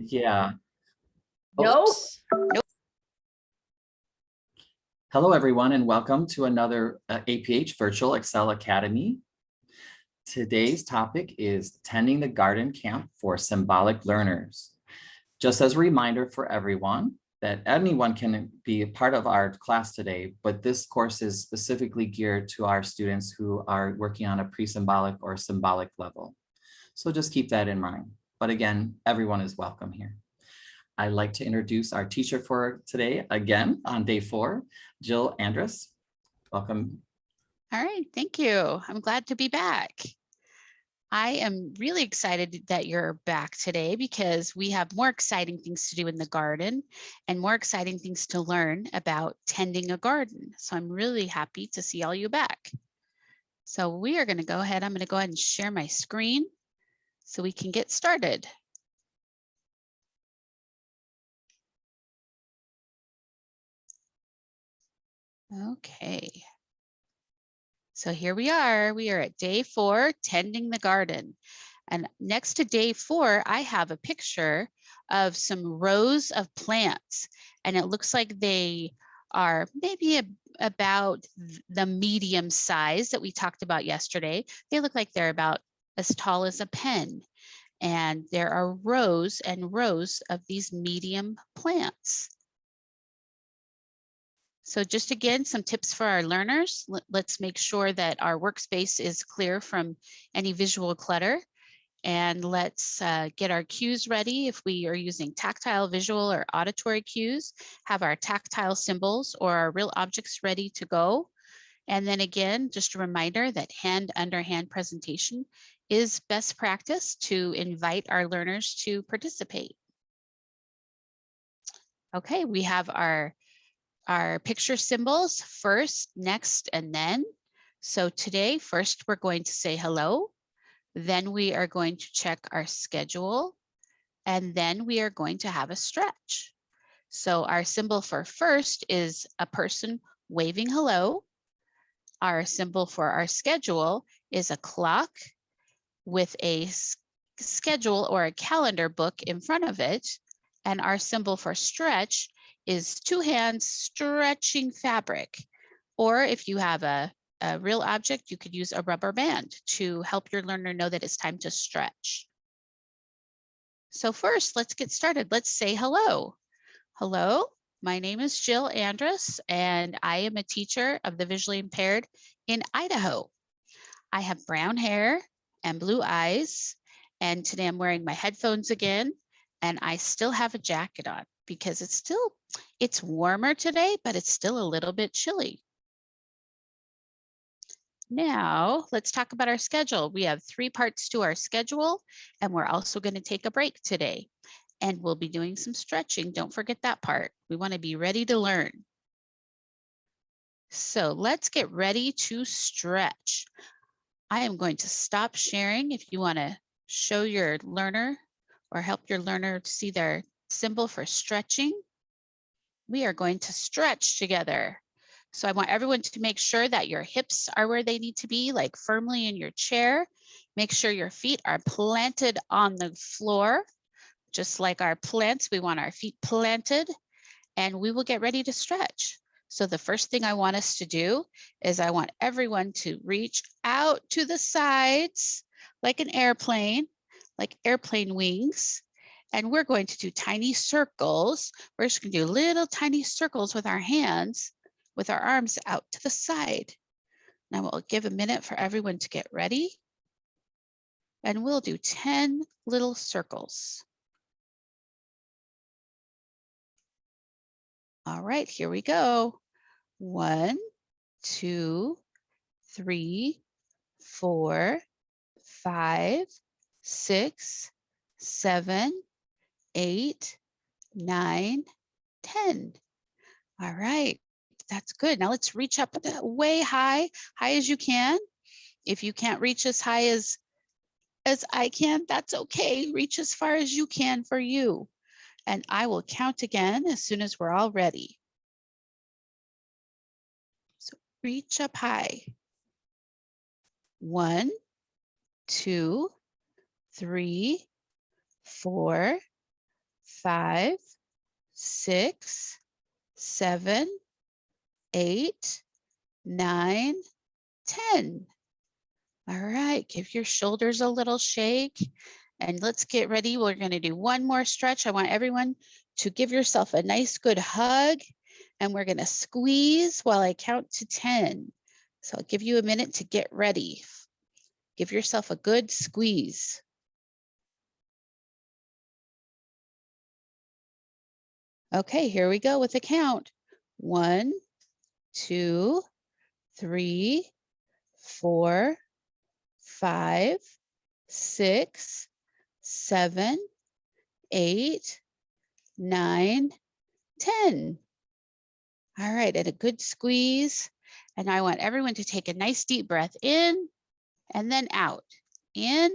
Yeah. No. Oops. Hello, everyone, and welcome to another APH Virtual ExCEL Academy. Today's topic is tending the garden camp for symbolic learners. Just as a reminder for everyone that anyone can be a part of our class today, but this course is specifically geared to our students who are working on a pre-symbolic or symbolic level. So just keep that in mind. But again, everyone is welcome here. I'd like to introduce our teacher for today, again, on day 4, Jill Andrus. Welcome. All right, thank you. I'm glad to be back. I am really excited that you're back today because we have more exciting things to do in the garden and more exciting things to learn about tending a garden. So I'm really happy to see all you back. So we are going to go ahead. I'm going to go ahead and share my screen so we can get started. Okay. So here we are. We are at day 4, tending the garden. And next to day 4, I have a picture of some rows of plants. And it looks like they are maybe about the medium size that we talked about yesterday. They look like they're about as tall as a pen. And there are rows and rows of these medium plants. So just again, some tips for our learners. Let's make sure that our workspace is clear from any visual clutter. And let's get our cues ready. If we are using tactile, visual, or auditory cues, have our tactile symbols or our real objects ready to go. And then again, just a reminder that hand-under-hand presentation is best practice to invite our learners to participate. Okay, we have our picture symbols first, next, and then. So today, first, we're going to say hello. Then we are going to check our schedule. And then we are going to have a stretch. So our symbol for first is a person waving hello. Our symbol for our schedule is a clock with a schedule or a calendar book in front of it. And our symbol for stretch is 2 hands stretching fabric. Or if you have a real object, you could use a rubber band to help your learner know that it's time to stretch. So first, let's get started. Let's say hello. Hello, my name is Jill Andrus, and I am a teacher of the visually impaired in Idaho. I have brown hair and blue eyes, and today I'm wearing my headphones again, and I still have a jacket on because it's warmer today, but it's still a little bit chilly. Now, let's talk about our schedule. We have 3 parts to our schedule, and we're also going to take a break today. And we'll be doing some stretching. Don't forget that part. We want to be ready to learn. So let's get ready to stretch. I am going to stop sharing. If you want to show your learner or help your learner to see their symbol for stretching, we are going to stretch together. So I want everyone to make sure that your hips are where they need to be, like firmly in your chair. Make sure your feet are planted on the floor. Just like our plants, we want our feet planted, and we will get ready to stretch. So the first thing I want us to do is I want everyone to reach out to the sides like an airplane, like airplane wings. And we're going to do tiny circles. We're just going to do little tiny circles with our hands, with our arms out to the side. Now we'll give a minute for everyone to get ready. And we'll do 10 little circles. All right, here we go. 1, 2, 3, 4, 5, 6, 7, 8, 9, 10. All right, that's good. Now let's reach up way high as you can. If you can't reach as high as I can, that's okay. Reach as far as you can for you. And I will count again as soon as we're all ready. So reach up high. 1, 2, 3, 4, 5, 6, 7, 8, 9, 10. All right, give your shoulders a little shake and let's get ready. We're going to do one more stretch. I want everyone to give yourself a nice good hug and we're going to squeeze while I count to 10. So I'll give you a minute to get ready. Give yourself a good squeeze. Okay, here we go with the count. 1, 2, 3, 4, 5, 6, 7, 8, 9, 10. All right, and a good squeeze. And I want everyone to take a nice deep breath in and then out. In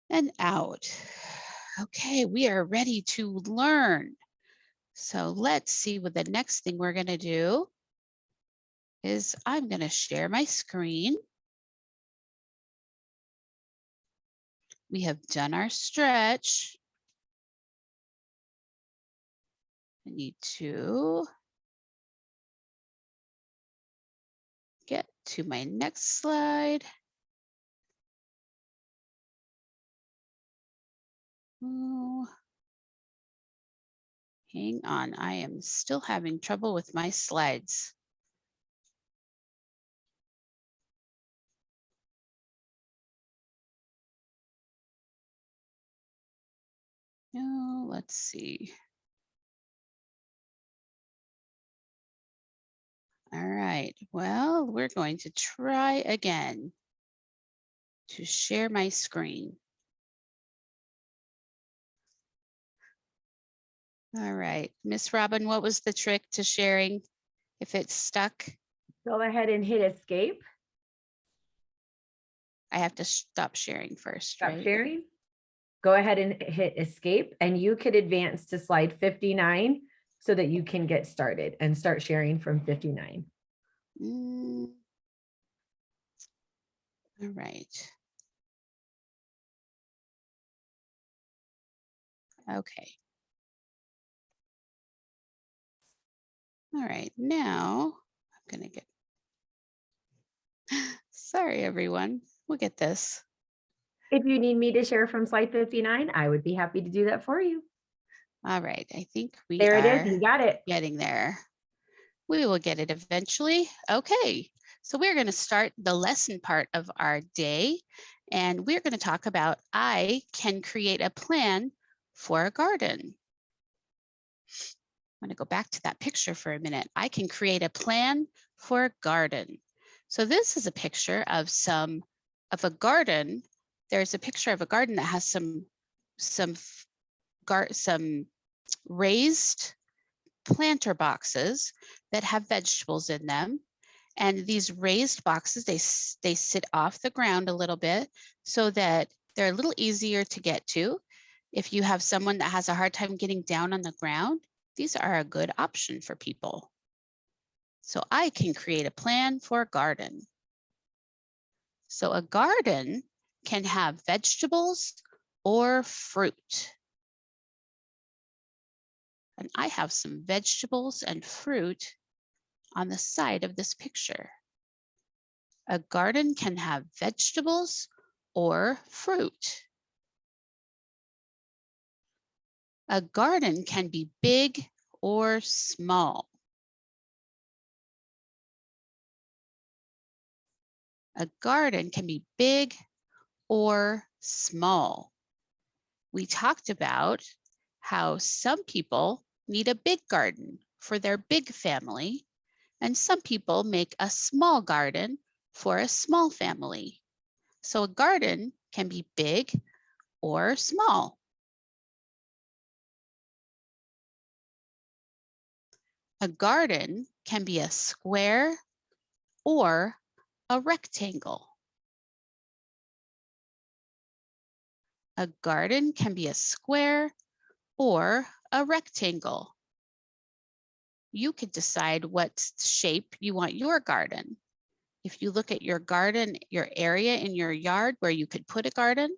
and out. Okay, we are ready to learn. So let's see what the next thing we're going to do is I'm going to share my screen. We have done our stretch. I need to get to my next slide. Oh, hang on, I am still having trouble with my slides. No, let's see. All right, well, we're going to try again to share my screen. All right, Miss Robin, what was the trick to sharing if it's stuck? Go ahead and hit escape. I have to stop sharing first, Stop right? sharing. Go ahead and hit escape and you could advance to slide 59 so that you can get started and start sharing from 59. All right. Okay. All right, now I'm gonna get, sorry everyone, we'll get this. If you need me to share from slide 59, I would be happy to do that for you. All right, I think we There are it is, you got it. getting there. We will get it eventually. Okay, so we're gonna start the lesson part of our day and we're gonna talk about I can create a plan for a garden. I'm gonna go back to that picture for a minute. I can create a plan for a garden. So this is a picture of a garden. There's a picture of a garden that has some raised planter boxes that have vegetables in them. And these raised boxes, they sit off the ground a little bit so that they're a little easier to get to. If you have someone that has a hard time getting down on the ground, these are a good option for people. So I can create a plan for a garden. So a garden can have vegetables or fruit. And I have some vegetables and fruit on the side of this picture. A garden can have vegetables or fruit. A garden can be big or small. A garden can be big or small. We talked about how some people need a big garden for their big family, and some people make a small garden for a small family. So a garden can be big or small. A garden can be a square or a rectangle. A garden can be a square or a rectangle. You could decide what shape you want your garden. If you look at your garden, your area in your yard where you could put a garden,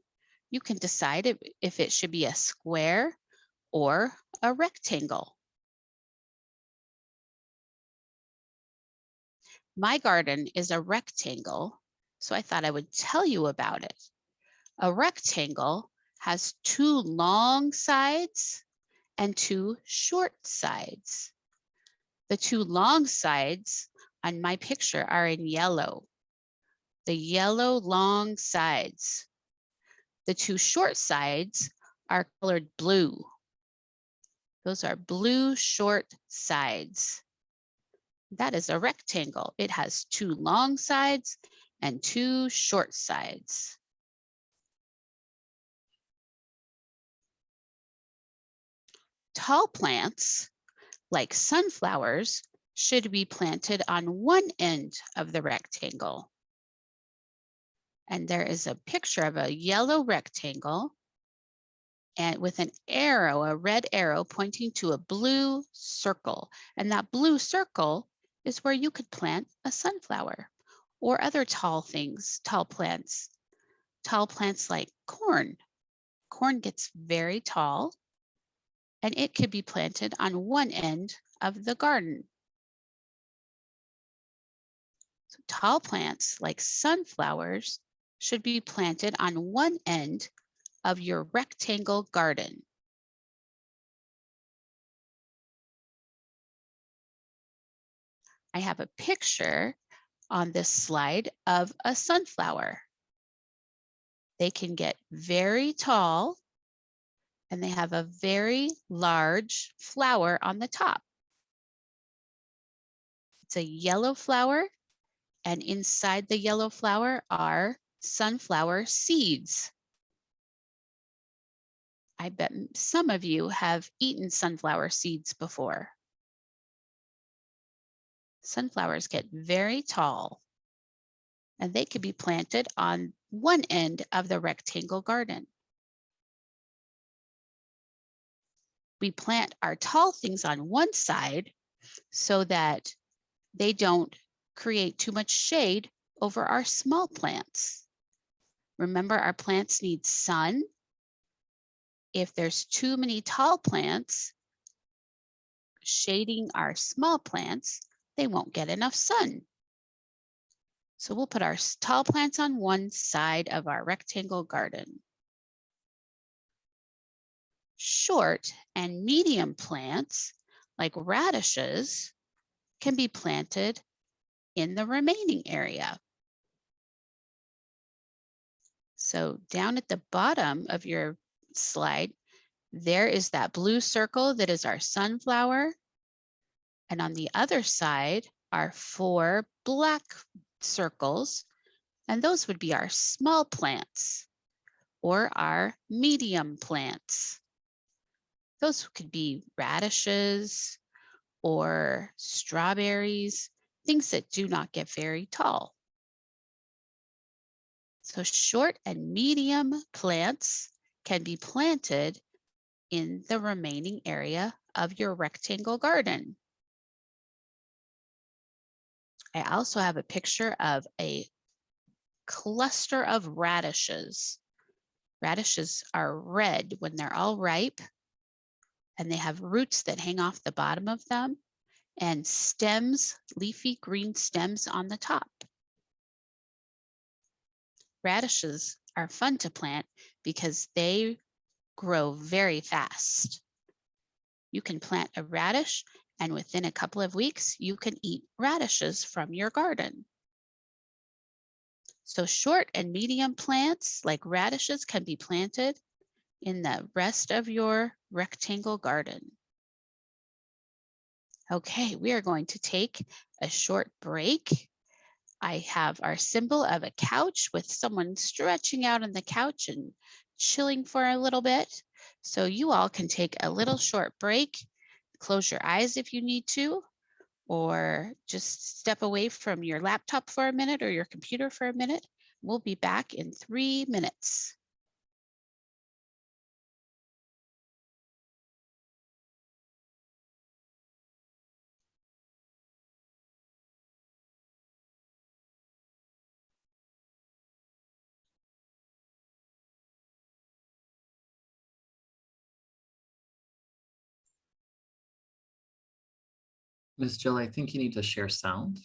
You can decide if it should be a square or a rectangle. My garden is a rectangle, so I thought I would tell you about it. A rectangle has 2 long sides and 2 short sides. The 2 long sides on my picture are in yellow. The yellow long sides. The 2 short sides are colored blue. Those are blue short sides. That is a rectangle. It has 2 long sides and 2 short sides. Tall plants, like sunflowers, should be planted on one end of the rectangle. And there is a picture of a yellow rectangle and with an arrow, a red arrow pointing to a blue circle. And that blue circle is where you could plant a sunflower or other tall things, tall plants like corn. Corn gets very tall and it could be planted on one end of the garden. So tall plants like sunflowers should be planted on one end of your rectangle garden. I have a picture on this slide of a sunflower. They can get very tall and they have a very large flower on the top. It's a yellow flower, and inside the yellow flower are sunflower seeds. I bet some of you have eaten sunflower seeds before. Sunflowers get very tall, and they could be planted on one end of the rectangle garden. We plant our tall things on one side so that they don't create too much shade over our small plants. Remember, our plants need sun. If there's too many tall plants shading our small plants, they won't get enough sun. So we'll put our tall plants on one side of our rectangle garden. Short and medium plants, like radishes, can be planted in the remaining area. So down at the bottom of your slide, there is that blue circle that is our sunflower. And on the other side are 4 black circles, and those would be our small plants or our medium plants. Those could be radishes or strawberries, things that do not get very tall. So short and medium plants can be planted in the remaining area of your rectangle garden. I also have a picture of a cluster of radishes. Radishes are red when they're all ripe, and they have roots that hang off the bottom of them and stems, leafy green stems on the top. Radishes are fun to plant because they grow very fast. You can plant a radish, and within a couple of weeks, you can eat radishes from your garden. So short and medium plants like radishes can be planted in the rest of your rectangle garden. Okay, we are going to take a short break. I have our symbol of a couch with someone stretching out on the couch and chilling for a little bit. So you all can take a little short break, close your eyes if you need to, or just step away from your laptop for a minute or your computer for a minute. We'll be back in 3 minutes. Ms. Jill, I think you need to share sound.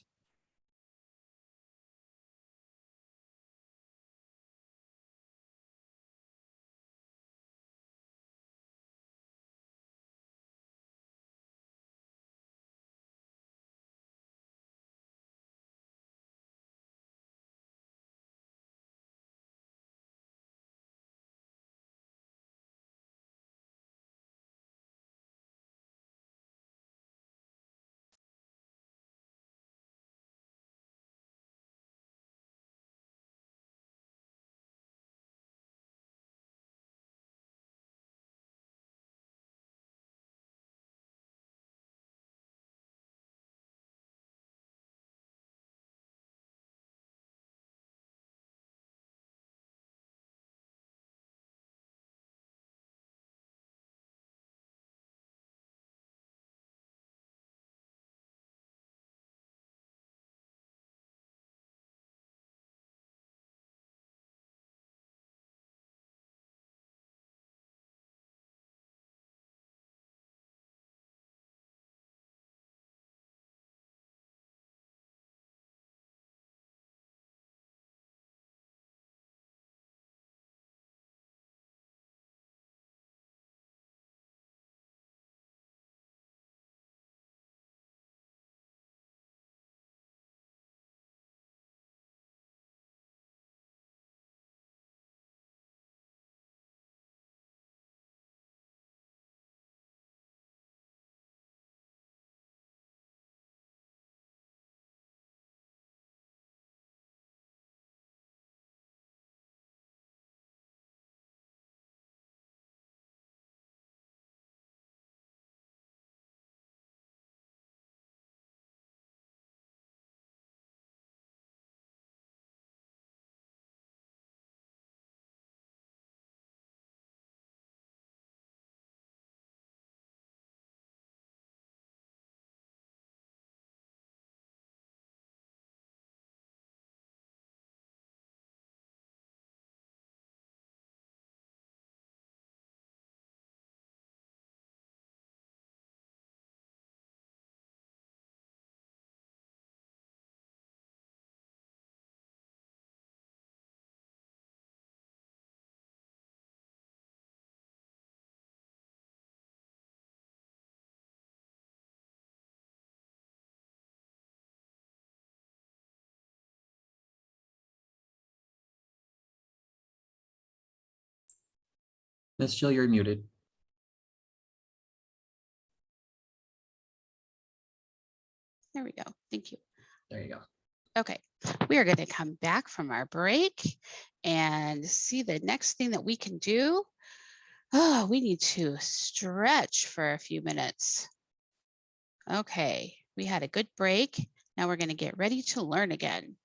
Ms. Jill, you're muted. There we go. Thank you. There you go. Okay, we are going to come back from our break and see the next thing that we can do. Oh, we need to stretch for a few minutes. Okay, we had a good break. Now we're going to get ready to learn again.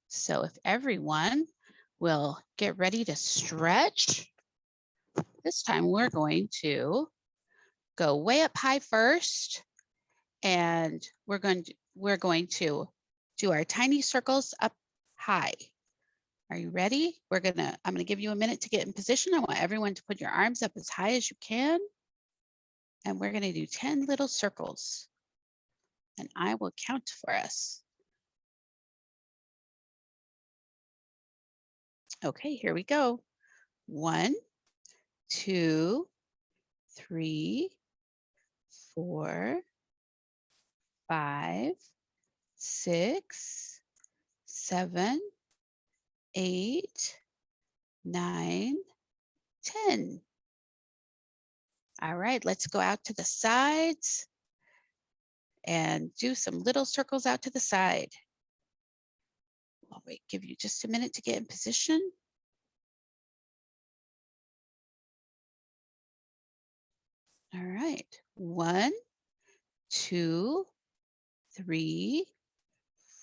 So if everyone will get ready to stretch, this time we're going to go way up high first, and we're going to do our tiny circles up high. Are you ready? I'm gonna give you a minute to get in position. I want everyone to put your arms up as high as you can. And we're gonna do 10 little circles. And I will count for us. Okay, here we go. 1, 2, 3, 4, 5, 6, 7, 8, 9, 10. All right, let's go out to the sides and do some little circles out to the side. I'll wait, give you just a minute to get in position. All right, 1, 2, 3,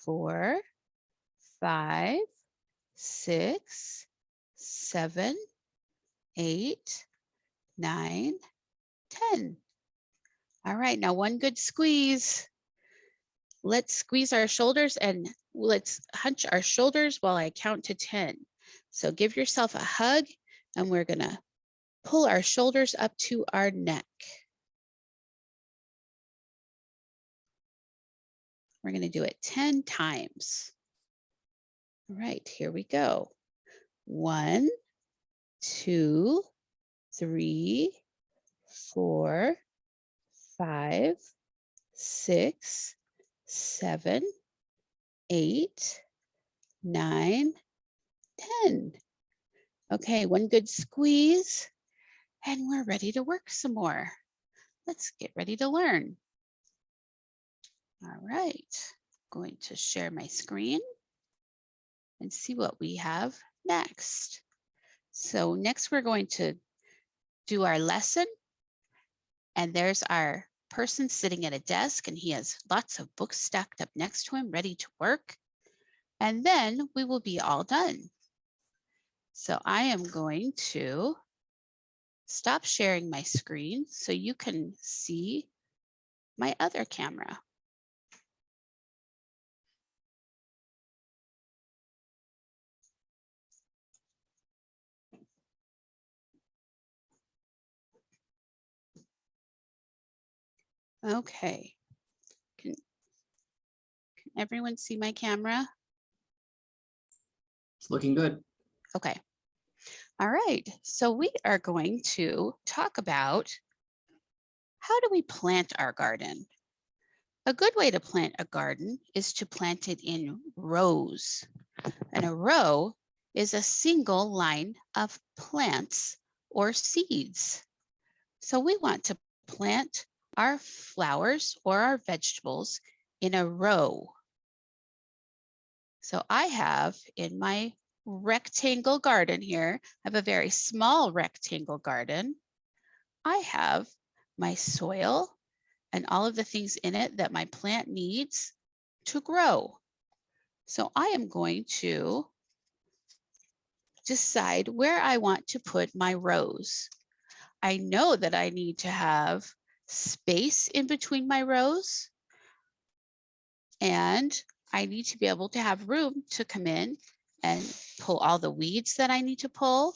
4, 5, 6, 7, 8, 9, 10. All right, now one good squeeze. Let's squeeze our shoulders and let's hunch our shoulders while I count to 10. So give yourself a hug, and we're gonna pull our shoulders up to our neck. We're going to do it 10 times. All right, here we go. 1, 2, 3, 4, 5, 6, 7, 8, 9, 10. Okay, one good squeeze, and we're ready to work some more. Let's get ready to learn. All right, going to share my screen and see what we have next. So next we're going to do our lesson, and there's our person sitting at a desk, and he has lots of books stacked up next to him, ready to work. And then we will be all done. So I am going to stop sharing my screen so you can see my other camera. Okay. Can everyone see my camera? It's looking good. Okay. All right. So we are going to talk about how do we plant our garden? A good way to plant a garden is to plant it in rows. And a row is a single line of plants or seeds. So we want to plant our flowers or our vegetables in a row. So I have in my rectangle garden here, I have a very small rectangle garden. I have my soil and all of the things in it that my plant needs to grow. So I am going to decide where I want to put my rows. I know that I need to have space in between my rows, and I need to be able to have room to come in and pull all the weeds that I need to pull,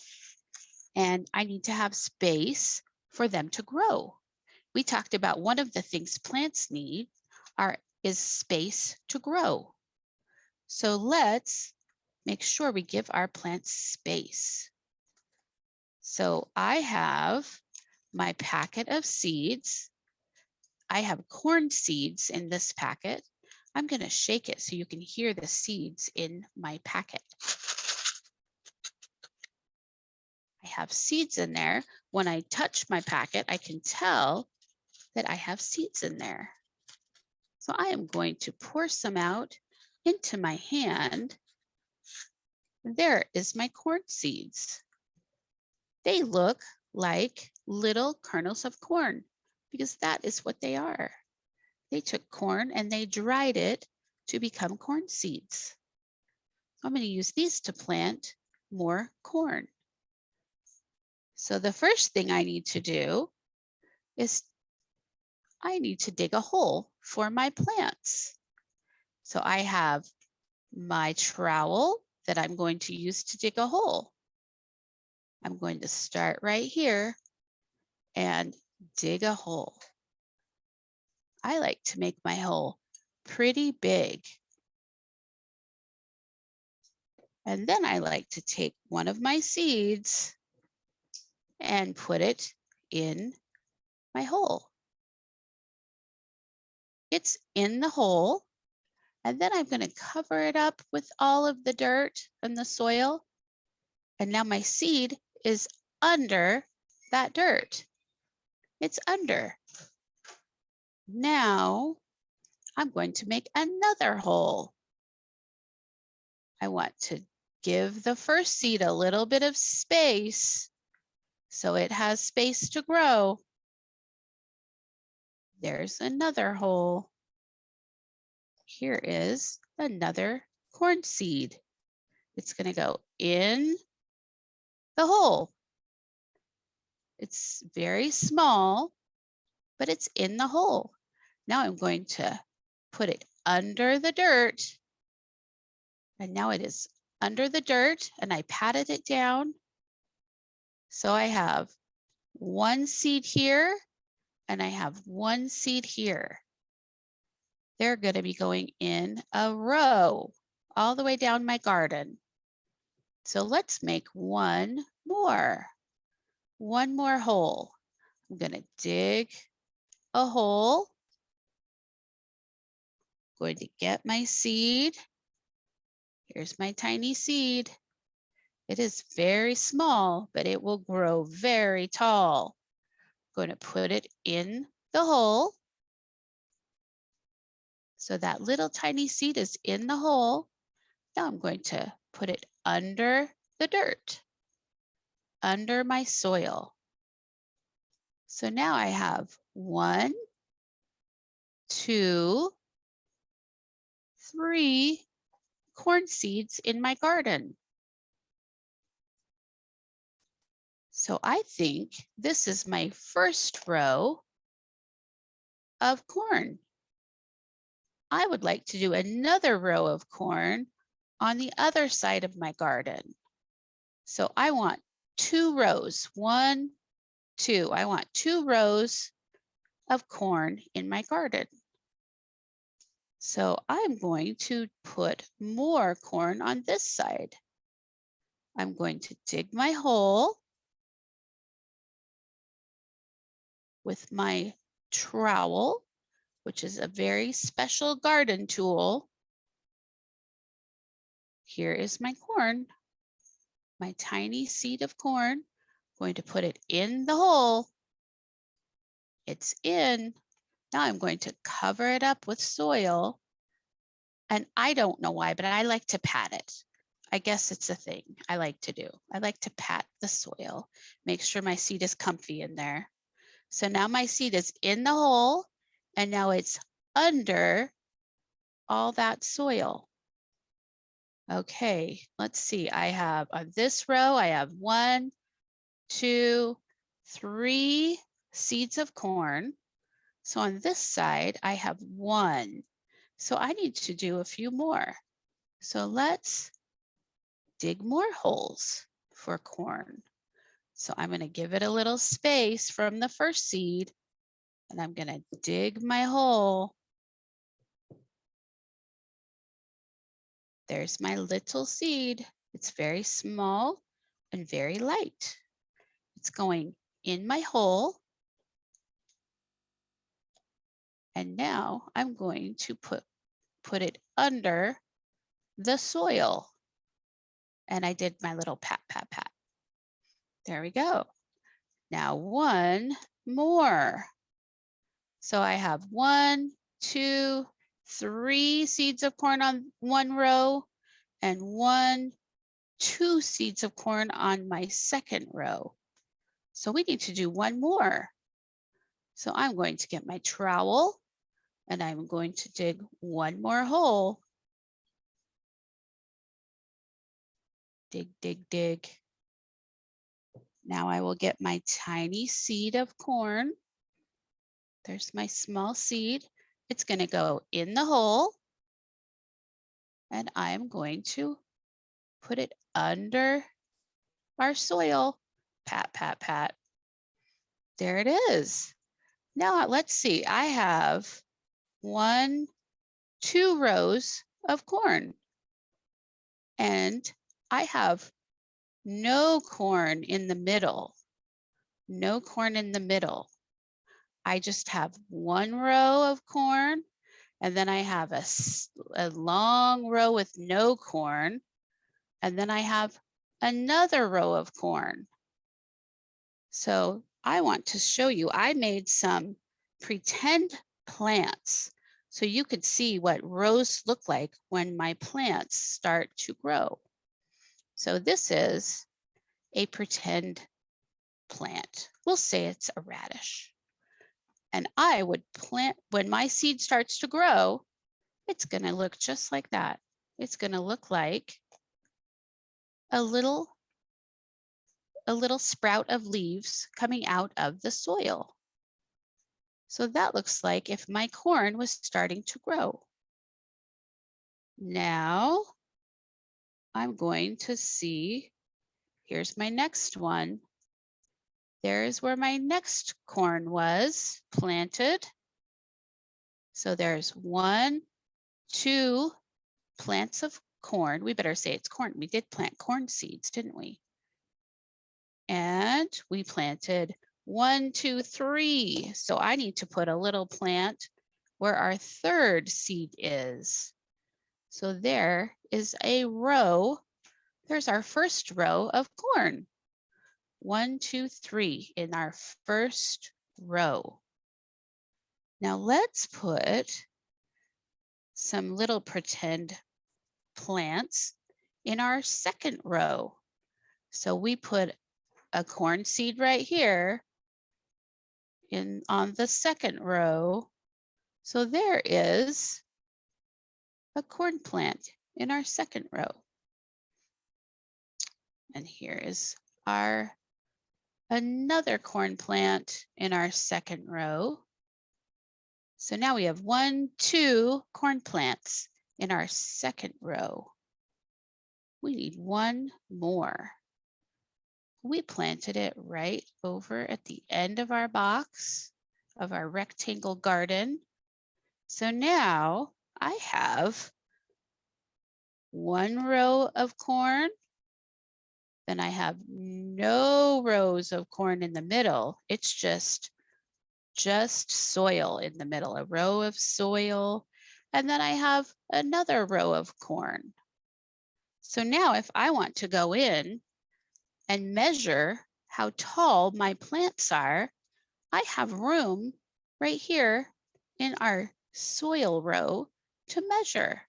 and I need to have space for them to grow. We talked about one of the things plants need is space to grow. So let's make sure we give our plants space. So I have my packet of seeds. I have corn seeds in this packet. I'm going to shake it so you can hear the seeds in my packet. I have seeds in there. When I touch my packet, I can tell that I have seeds in there. So I am going to pour some out into my hand. There is my corn seeds. They look like little kernels of corn because that is what they are. They took corn and they dried it to become corn seeds. I'm going to use these to plant more corn. So the first thing I need to do is I need to dig a hole for my plants. So I have my trowel that I'm going to use to dig a hole. I'm going to start right here and dig a hole. I like to make my hole pretty big. And then I like to take one of my seeds and put it in my hole. It's in the hole. And then I'm going to cover it up with all of the dirt and the soil. And now my seed is under that dirt. It's under. Now I'm going to make another hole. I want to give the first seed a little bit of space so it has space to grow. There's another hole. Here is another corn seed. It's going to go in the hole. It's very small, but it's in the hole. Now I'm going to put it under the dirt. And now it is under the dirt, and I patted it down. So I have one seed here, and I have one seed here. They're going to be going in a row all the way down my garden. So let's make one more hole. I'm going to dig a hole. Going to get my seed. Here's my tiny seed. It is very small, but it will grow very tall. I'm going to put it in the hole. So that little tiny seed is in the hole. Now I'm going to put it under the dirt, under my soil. So now I have 1, 2, 3 corn seeds in my garden. So I think this is my first row of corn. I would like to do another row of corn on the other side of my garden. So I want 2 rows, 1, 2. I want 2 rows of corn in my garden. So I'm going to put more corn on this side. I'm going to dig my hole with my trowel, which is a very special garden tool. Here is my corn, my tiny seed of corn. I'm going to put it in the hole. It's in. Now I'm going to cover it up with soil. And I don't know why, but I like to pat it. I guess it's a thing I like to do. I like to pat the soil, make sure my seed is comfy in there. So now my seed is in the hole and now it's under all that soil. Okay, let's see. I have on this row, I have 1, 2, 3 seeds of corn. So on this side, I have 1. So I need to do a few more. So let's dig more holes for corn. So I'm going to give it a little space from the first seed, and I'm going to dig my hole. There's my little seed. It's very small and very light. It's going in my hole. And now I'm going to put it under the soil. And I did my little pat, pat, pat. There we go. Now 1 more. So I have 1, 2, 3 seeds of corn on one row and 1, 2 seeds of corn on my second row. So we need to do 1 more. So I'm going to get my trowel and I'm going to dig 1 more hole. Dig, dig, dig. Now I will get my tiny seed of corn. There's my small seed. It's going to go in the hole. And I'm going to put it under our soil. Pat, pat, pat. There it is. Now let's see. I have 1, 2 rows of corn. And I have no corn in the middle. No corn in the middle. I just have 1 row of corn, and then I have a long row with no corn, and then I have another row of corn. So I want to show you, I made some pretend plants so you could see what rows look like when my plants start to grow. So this is a pretend plant. We'll say it's a radish. And I would plant, when my seed starts to grow, it's going to look just like that. It's going to look like a little sprout of leaves coming out of the soil. So that looks like if my corn was starting to grow. Now I'm going to see, here's my next one. There's where my next corn was planted. So there's 1, 2 plants of corn. We better say it's corn. We did plant corn seeds, didn't we? And we planted 1, 2, 3. So I need to put a little plant where our 3rd seed is. So there is a row. There's our first row of corn. 1, 2, 3 in our first row. Now let's put some little pretend plants in our second row. So we put a corn seed right here on the second row. So there is a corn plant in our second row. And here is another corn plant in our second row. So now we have 1, 2 corn plants in our second row. We need one more. We planted it right over at the end of our box of our rectangle garden. So now I have 1 row of corn. Then I have no rows of corn in the middle. It's just soil in the middle, a row of soil. And then I have another row of corn. So now if I want to go in and measure how tall my plants are, I have room right here in our soil row to measure.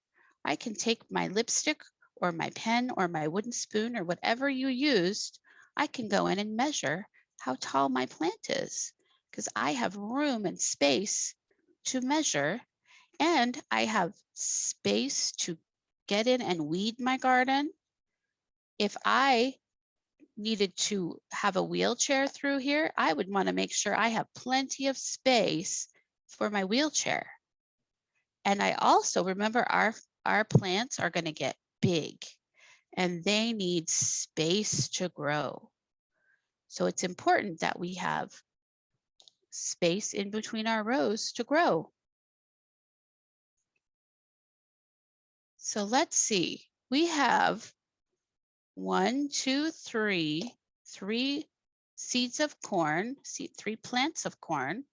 I can take my lipstick or my pen or my wooden spoon or whatever you used. I can go in and measure how tall my plant is because I have room and space to measure, and I have space to get in and weed my garden. If I needed to have a wheelchair through here, I would want to make sure I have plenty of space for my wheelchair. And I also remember our plants are going to get big and they need space to grow. So it's important that we have space in between our rows to grow. So let's see, we have 1, 2, 3 seeds of corn, 3 plants of corn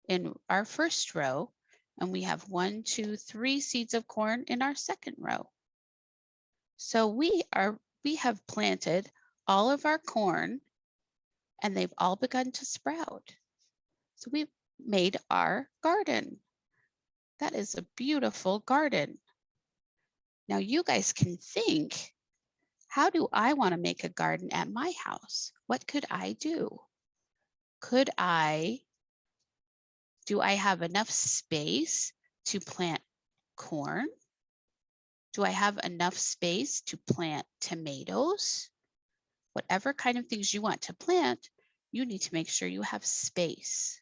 in our first row, and we have 1, 2, 3 seeds of corn in our second row. So we have planted all of our corn and they've all begun to sprout. So we've made our garden. That is a beautiful garden. Now you guys can think, how do I want to make a garden at my house? What could I do? Do I have enough space to plant corn? Do I have enough space to plant tomatoes? Whatever kind of things you want to plant, you need to make sure you have space.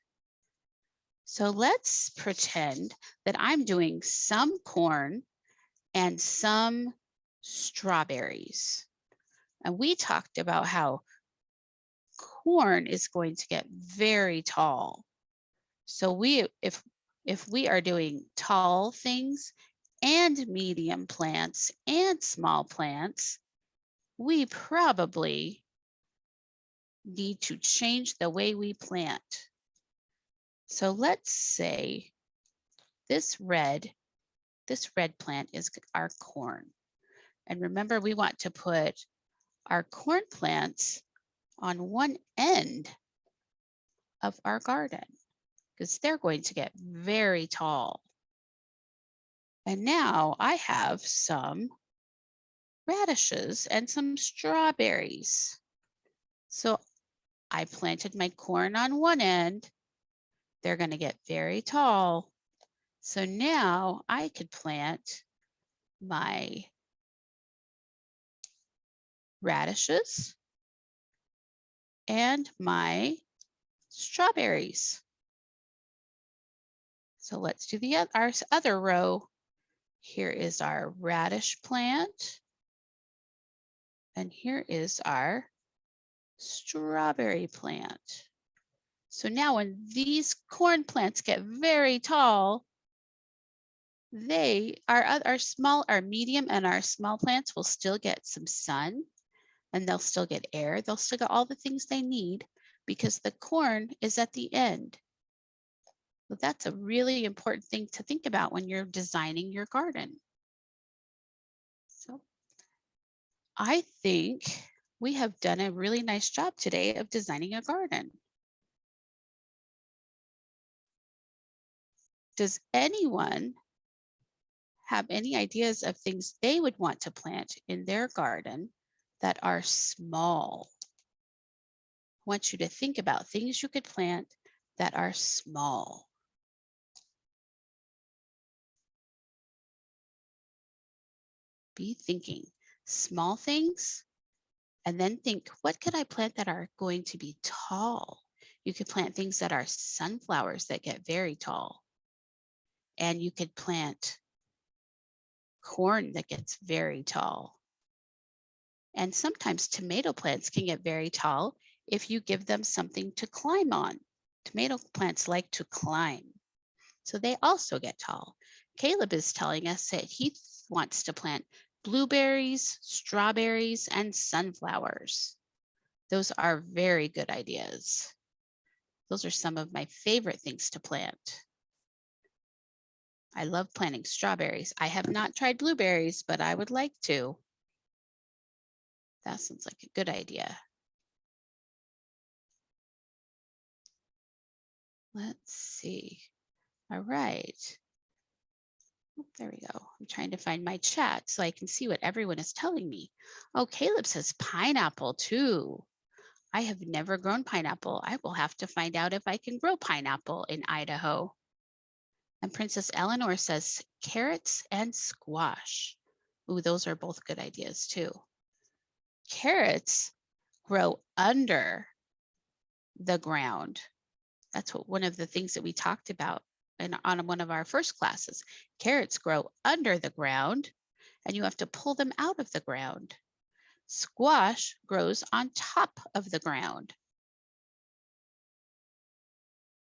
So let's pretend that I'm doing some corn and some strawberries. And we talked about how corn is going to get very tall. So if we are doing tall things and medium plants and small plants, we probably need to change the way we plant. So let's say this red plant is our corn. And remember, we want to put our corn plants on one end of our garden because they're going to get very tall. And now I have some radishes and some strawberries. So I planted my corn on one end. They're going to get very tall. So now I could plant my radishes and my strawberries. So let's do our other row. Here is our radish plant. And here is our strawberry plant. So now when these corn plants get very tall, our medium and our small plants will still get some sun, and they'll still get air. They'll still get all the things they need because the corn is at the end. So that's a really important thing to think about when you're designing your garden. So I think we have done a really nice job today of designing a garden. Does anyone have any ideas of things they would want to plant in their garden that are small? I want you to think about things you could plant that are small. Be thinking small things, and then think, what could I plant that are going to be tall? You could plant things that are sunflowers that get very tall. And you could plant corn that gets very tall. And sometimes tomato plants can get very tall if you give them something to climb on. Tomato plants like to climb, so they also get tall. Caleb is telling us that he wants to plant blueberries, strawberries, and sunflowers. Those are very good ideas. Those are some of my favorite things to plant. I love planting strawberries. I have not tried blueberries, but I would like to. That sounds like a good idea. Let's see. All right. Oh, there we go. I'm trying to find my chat so I can see what everyone is telling me. Oh, Caleb says pineapple too. I have never grown pineapple. I will have to find out if I can grow pineapple in Idaho. And Princess Eleanor says carrots and squash. Ooh, those are both good ideas too. Carrots grow under the ground. That's one of the things that we talked about on one of our first classes. Carrots grow under the ground and you have to pull them out of the ground. Squash grows on top of the ground.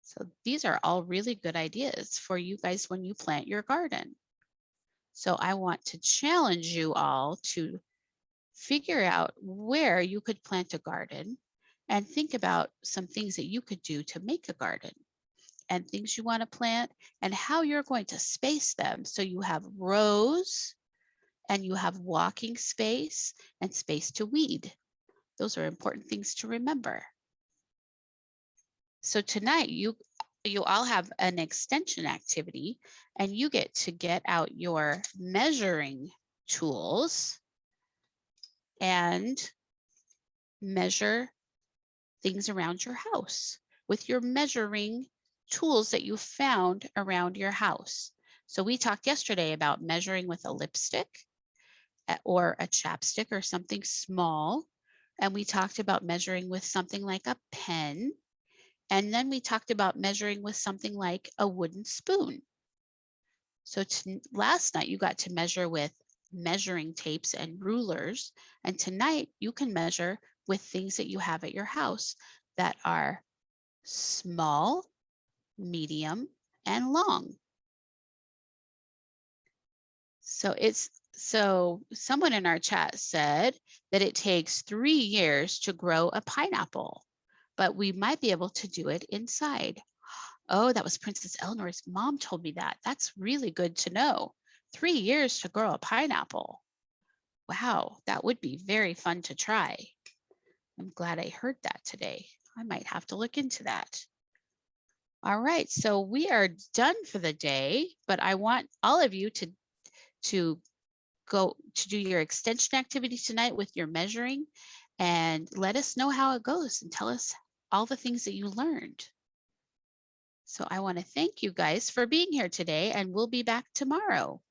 So these are all really good ideas for you guys when you plant your garden. So I want to challenge you all to figure out where you could plant a garden and think about some things that you could do to make a garden and things you want to plant and how you're going to space them. So you have rows and you have walking space and space to weed. Those are important things to remember. So tonight you all have an extension activity and you get out your measuring tools and measure things around your house with your measuring tools that you found around your house. So we talked yesterday about measuring with a lipstick or a chapstick or something small. And we talked about measuring with something like a pen. And then we talked about measuring with something like a wooden spoon. So last night you got to measure with measuring tapes and rulers. And tonight you can measure with things that you have at your house that are small, medium, and long. So someone in our chat said that it takes 3 years to grow a pineapple, but we might be able to do it inside. Oh, that was Princess Eleanor's mom told me that. That's really good to know. 3 years to grow a pineapple. Wow, that would be very fun to try. I'm glad I heard that today. I might have to look into that. All right, so we are done for the day, but I want all of you to go to do your extension activity tonight with your measuring and let us know how it goes and tell us all the things that you learned. So I want to thank you guys for being here today, and we'll be back tomorrow.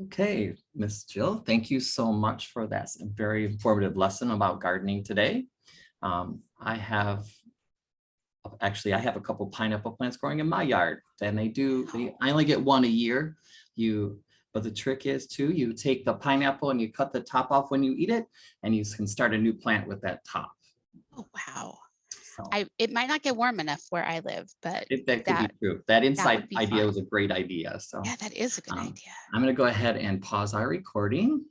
Okay, Miss Jill, thank you so much for that very informative lesson about gardening today. I have a couple pineapple plants growing in my yard, and I only get one a year. But the trick is you take the pineapple and you cut the top off when you eat it, and you can start a new plant with that top. Oh, wow. It might not get warm enough where I live, but That could be true. That inside would be idea fun. was a great idea. So yeah, that is a good um, idea. I'm going to go ahead and pause our recording.